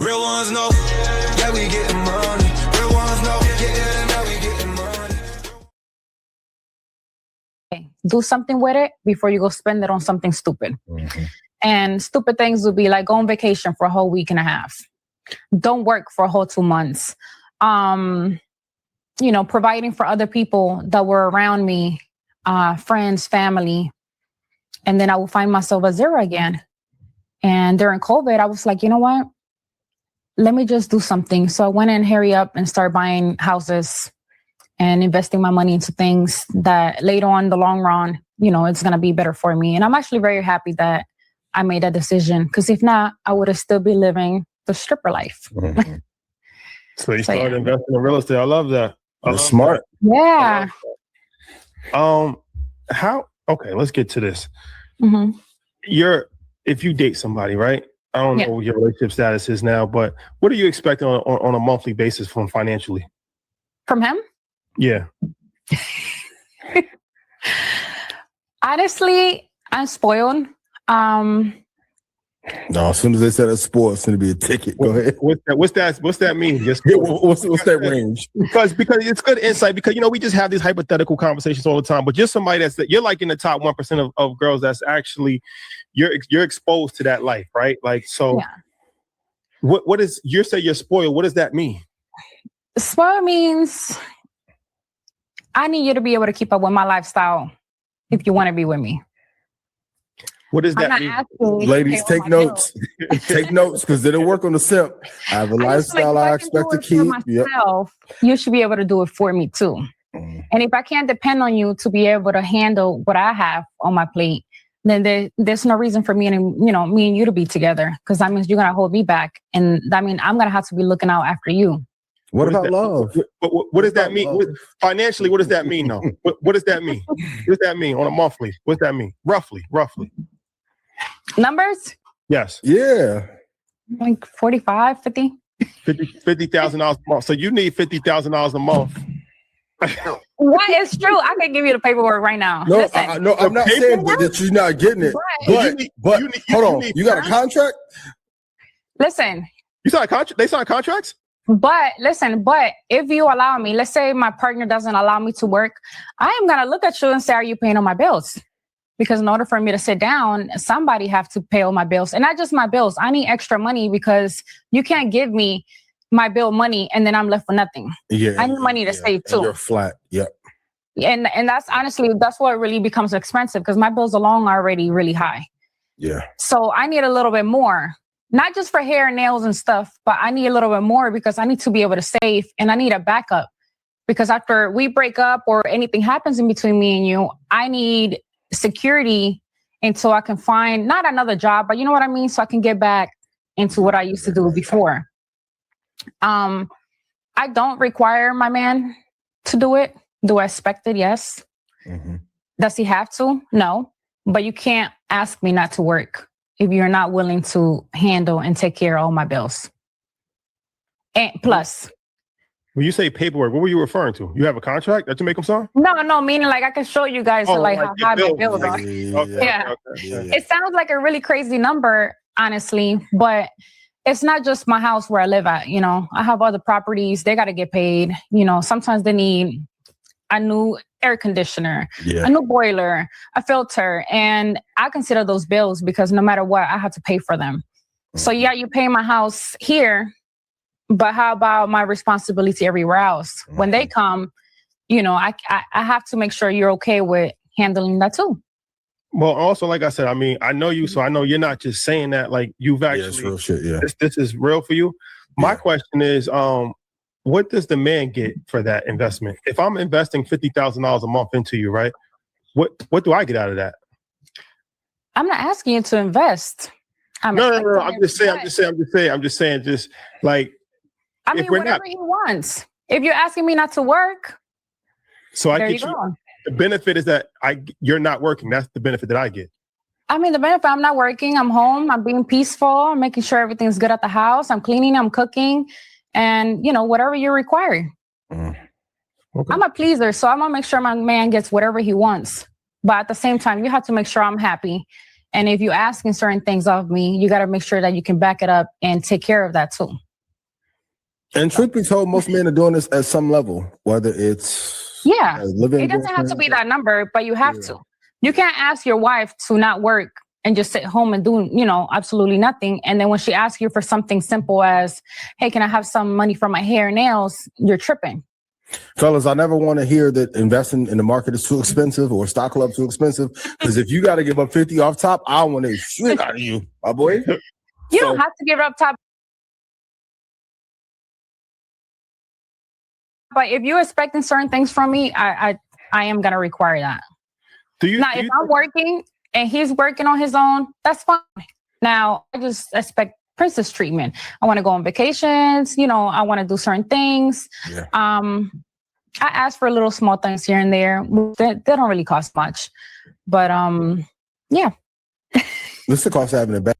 Real ones know, yeah, we getting money. Real ones know, yeah, now we getting money. Do something with it before you go spend it on something stupid. Mm-hmm. And stupid things would be like go on vacation for a whole week and a half. Don't work for a whole 2 months. Providing for other people that were around me, friends, family. And then I would find myself at zero again. And during COVID, I was like, you know what? Let me just do something. So I went in, hurry up and start buying houses and investing my money into things that later on in the long run, it's going to be better for me. And I'm actually very happy that I made that decision, because if not, I would have still be living the stripper life. Mm-hmm. So you started investing in real estate. I love that. That's smart. Yeah. Okay, let's get to this. Mm-hmm. If you date somebody, right? I don't know what your relationship status is now, but what are you expecting on a monthly basis from financially? From him? Yeah. Honestly, I'm spoiled. No, as soon as they said it's sport, it's going to be a ticket. Go ahead. What's that mean? Just what's that range? Because it's good insight. Because we just have these hypothetical conversations all the time. But just somebody you're like in the top 1% of girls that's actually you're exposed to that life, right? Like so. Yeah. What is you say you're spoiled? What does that mean? Spoiled means I need you to be able to keep up with my lifestyle if you want to be with me. What does that mean? Ladies, take notes. Take notes, because it'll work on the simp. I have a lifestyle I expect to keep. You should be able to do it for me too. Mm. And if I can't depend on you to be able to handle what I have on my plate, then there's no reason for me and me and you to be together, because that means you're gonna hold me back, and that means I'm gonna have to be looking out after you. What about love? What does that mean? Financially, what does that mean though? What does that mean? What does that mean on a monthly? What does that mean? Roughly. Numbers? Yes. Yeah. Like 45, 50. $50,000 a month. So you need $50,000 a month. What is true? I can give you the paperwork right now. No, I'm not saying that you're not getting it. But hold on. You got a contract? Listen. You signed a contract? They signed contracts? But if you allow me, let's say my partner doesn't allow me to work, I am going to look at you and say, are you paying all my bills? Because in order for me to sit down, somebody have to pay all my bills. And not just my bills. I need extra money, because you can't give me my bill money and then I'm left with nothing. Yeah, I need money to save too. You're flat. Yep. And that's honestly, that's what really becomes expensive, because my bills alone are already really high. Yeah. So I need a little bit more, not just for hair and nails and stuff, but I need a little bit more because I need to be able to save, and I need a backup, because after we break up or anything happens in between me and you, I need security until I can find not another job, but you know what I mean? So I can get back into what I used to do before. I don't require my man to do it. Do I expect it? Yes. Mm-hmm. Does he have to? No. But you can't ask me not to work if you're not willing to handle and take care of all my bills. And plus, when you say paperwork, what were you referring to? You have a contract that you make them sign? No, meaning like I can show you guys how high my bills are. Yeah. It sounds like a really crazy number, honestly, but it's not just my house where I live at. I have other properties. They got to get paid. Sometimes they need a new air conditioner, a new boiler, a filter. And I consider those bills because no matter what, I have to pay for them. Mm-hmm. So yeah, you pay my house here, but how about my responsibility everywhere else? Mm-hmm. When they come, I have to make sure you're okay with handling that too. Well, also, like I said, I know you, so I know you're not just saying that. Like you've actually, it's real shit. Yeah, this is real for you. My question is, what does the man get for that investment? If I'm investing $50,000 a month into you, right? What do I get out of that? I'm not asking you to invest. No. I'm just saying, just like. Whatever he wants. If you're asking me not to work, so I get you. The benefit is that you're not working. That's the benefit that I get. The benefit, I'm not working. I'm home. I'm being peaceful. I'm making sure everything's good at the house. I'm cleaning. I'm cooking, and whatever you require. Okay. I'm a pleaser, so I'm gonna make sure my man gets whatever he wants. But at the same time, you have to make sure I'm happy, And if you're asking certain things of me, you got to make sure that you can back it up and take care of that too. And truth be told, most men are doing this at some level, whether it's it doesn't have to be that number, but you have to. You can't ask your wife to not work and just sit home and do, absolutely nothing. And then when she asks you for something simple as, hey, can I have some money for my hair and nails? You're tripping. Fellas, I never want to hear that investing in the market is too expensive or stock club too expensive. Because if you got to give up 50 off top, I want to shit out of you, my boy. You don't have to give it up top. But if you're expecting certain things from me, I am going to require that. If I'm working and he's working on his own, that's fine. Now, I just expect princess treatment. I want to go on vacations. I want to do certain things. Yeah. I ask for little small things here and there. They don't really cost much. But, yeah. What's the cost of having a bad?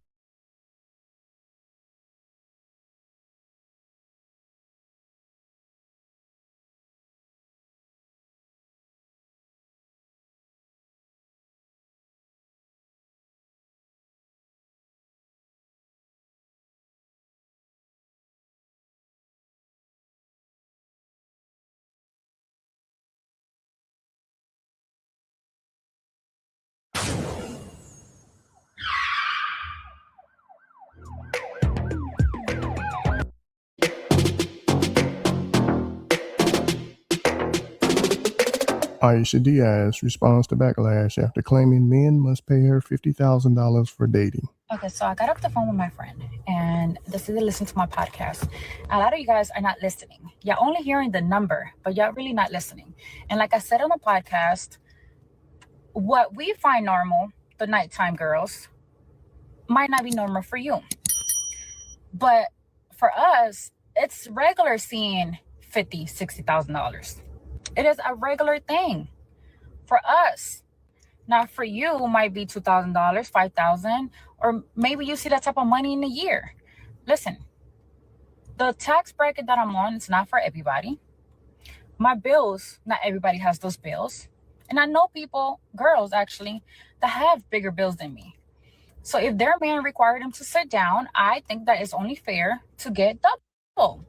Ayisha Diaz responds to backlash after claiming men must pay her $50,000 for dating. Okay, so I got off the phone with my friend and decided to listen to my podcast. A lot of you guys are not listening. You're only hearing the number, but you're really not listening. And like I said on the podcast, what we find normal, the nighttime girls, might not be normal for you. But for us, it's regular seeing $50,000, $60,000. It is a regular thing for us. Now, for you, might be $2,000, $5,000, or maybe you see that type of money in a year. Listen, the tax bracket that I'm on, it's not for everybody. My bills, not everybody has those bills. And I know people, girls actually, that have bigger bills than me. So if their man required them to sit down, I think that it's only fair to get double.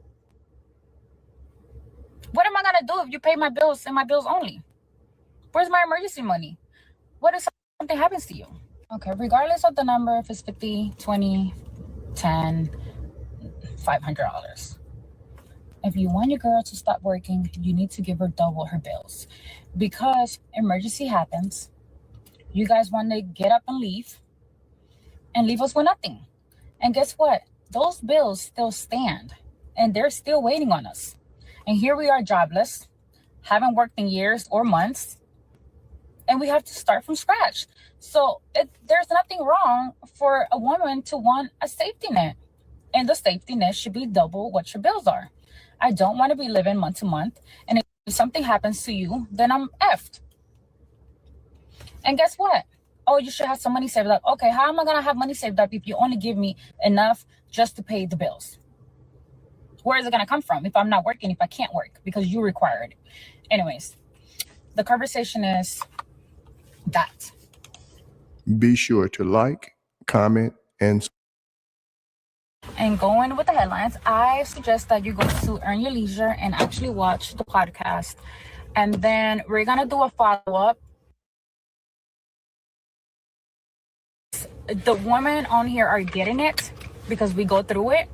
What am I going to do if you pay my bills and my bills only? Where's my emergency money? What if something happens to you? Okay, regardless of the number, if it's 50, 20, 10, $500. If you want your girl to stop working, you need to give her double her bills. Because emergency happens. You guys want to get up and leave us with nothing. And guess what? Those bills still stand. And they're still waiting on us. And here we are jobless, haven't worked in years or months, and we have to start from scratch. So there's nothing wrong for a woman to want a safety net. And the safety net should be double what your bills are. I don't want to be living month to month. And if something happens to you, then I'm effed. And guess what? Oh, you should have some money saved up. Okay, how am I going to have money saved up if you only give me enough just to pay the bills? Where is it going to come from if I'm not working, if I can't work because you require it? Anyways, the conversation is that. Be sure to like, comment, and going with the headlines, I suggest that you go to Earn Your Leisure and actually watch the podcast. And then we're going to do a follow-up. The women on here are getting it because we go through it.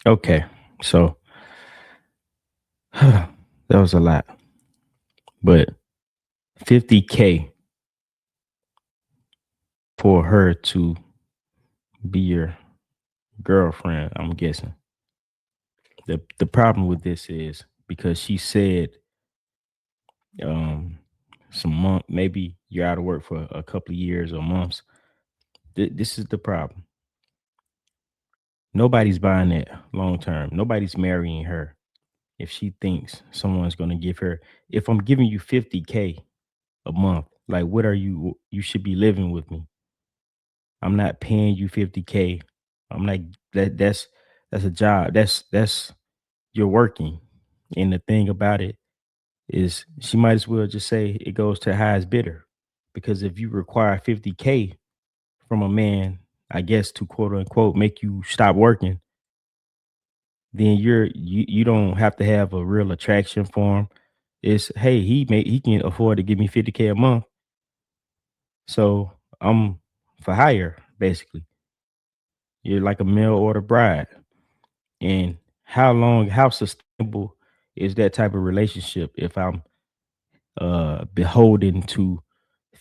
Okay, so that was a lot, but $50K for her to be your girlfriend, I'm guessing. The problem with this is because she said some month, maybe you're out of work for a couple of years or months. This is the problem. Nobody's buying it long term. Nobody's marrying her if she thinks someone's going to give her. If I'm giving you $50K a month, like what are you? You should be living with me. I'm not paying you $50K. I'm like that's a job. That's you're working. And the thing about it, is she might as well just say it goes to highest bidder. Because if you require 50K from a man, I guess to quote unquote make you stop working, then you don't have to have a real attraction for him. It's hey, he can afford to give me 50K a month. So I'm for hire, basically. You're like a mail order bride. And how sustainable is that type of relationship if I'm beholden to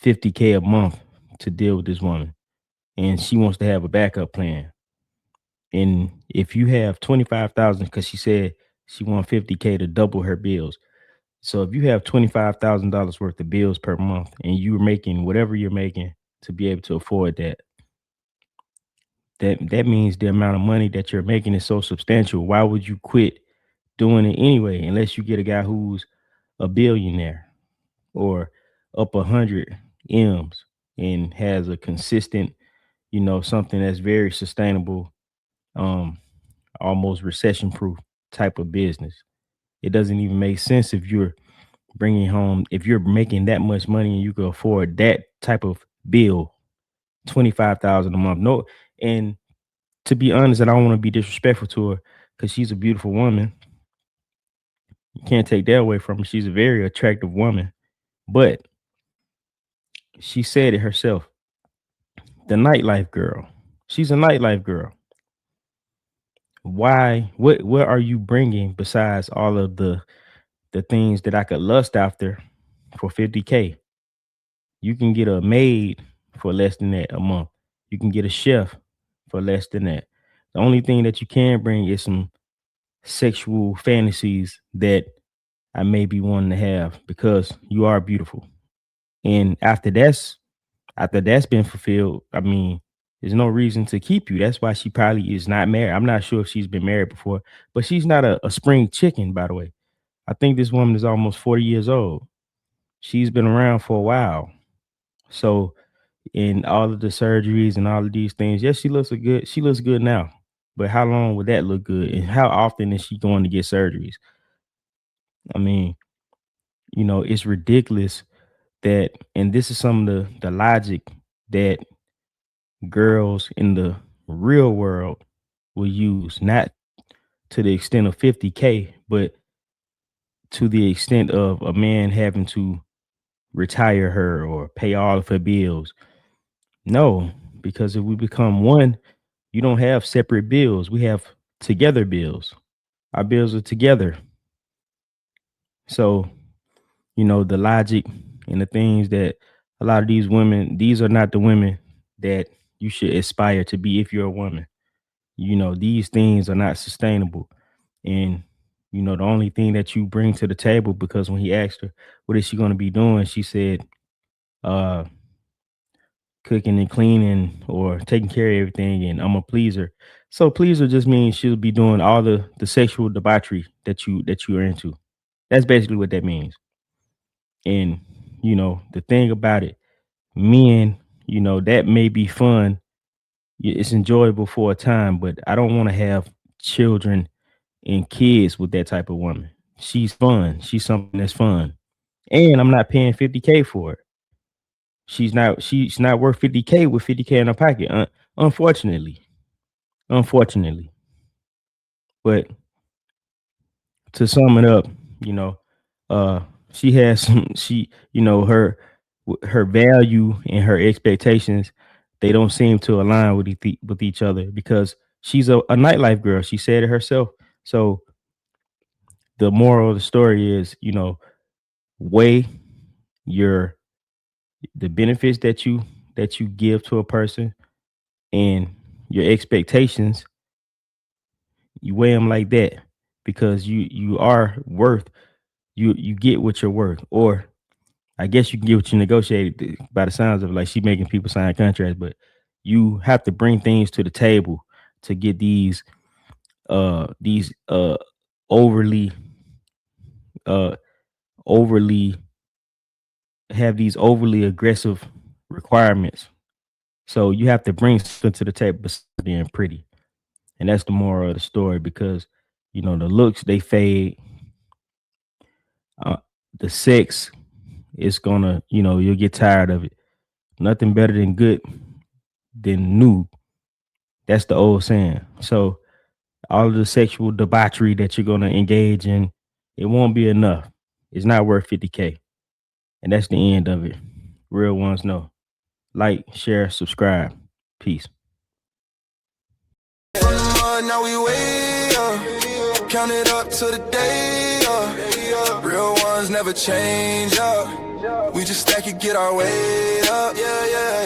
50K a month to deal with this woman and she wants to have a backup plan? And if you have 25,000, because she said she want 50K to double her bills. So if you have $25,000 worth of bills per month and you're making whatever you're making to be able to afford that, that means the amount of money that you're making is so substantial. Why would you quit doing it anyway, unless you get a guy who's a billionaire or up 100 M's and has a consistent, something that's very sustainable, um, almost recession proof type of business. It doesn't even make sense if you're making that much money and you can afford that type of bill, 25,000 a month. No, and to be honest, and I don't want to be disrespectful to her because she's a beautiful woman. You can't take that away from her. She's a very attractive woman. But she said it herself. The nightlife girl. She's a nightlife girl. Why? What are you bringing besides all of the things that I could lust after for 50K? You can get a maid for less than that a month. You can get a chef for less than that. The only thing that you can bring is some sexual fantasies that I may be wanting to have because you are beautiful. And after that's been fulfilled, I mean, there's no reason to keep you. That's why she probably is not married. I'm not sure if she's been married before, but she's not a spring chicken, by the way. I think this woman is almost 40 years old. She's been around for a while. So in all of the surgeries and all of these things, yes, she looks good. She looks good now. But how long would that look good? And how often is she going to get surgeries? I mean, it's ridiculous that, and this is some of the logic that girls in the real world will use, not to the extent of 50K, but to the extent of a man having to retire her or pay all of her bills. No, because if we become one, you don't have separate bills. We have together bills. Our bills are together. So, the logic and the things that a lot of these women, these are not the women that you should aspire to be if you're a woman. These things are not sustainable. And, the only thing that you bring to the table, because when he asked her, what is she going to be doing? She said, uh, cooking and cleaning or taking care of everything. And I'm a pleaser. So pleaser just means she'll be doing all the sexual debauchery that you are into. That's basically what that means. And, the thing about it, men, that may be fun. It's enjoyable for a time, but I don't want to have children and kids with that type of woman. She's fun. She's something that's fun. And I'm not paying 50K for it. She's not worth 50K with 50K in her pocket. Unfortunately. Unfortunately. But to sum it up, you know, uh she has some her value and her expectations, they don't seem to align with each other because she's a nightlife girl. She said it herself. So the moral of the story is, weigh your the benefits that you give to a person and your expectations. You weigh them like that because you are worth, you get what you're worth, or I guess you can get what you negotiated. By the sounds of it, like she making people sign contracts, but you have to bring things to the table to get these overly uh overly have these overly aggressive requirements. So you have to bring something to the table besides being pretty. And that's the moral of the story because the looks, they fade. Uh, the sex is gonna, you'll get tired of it. Nothing better than good than new. That's the old saying. So all of the sexual debauchery that you're gonna engage in, it won't be enough. It's not worth 50K. And that's the end of it. Real ones know. Like, share, subscribe. Peace. From the mud, now we way up. Count it up to the day up. Real ones never change up. We just stack it, get our weight up. Yeah, yeah.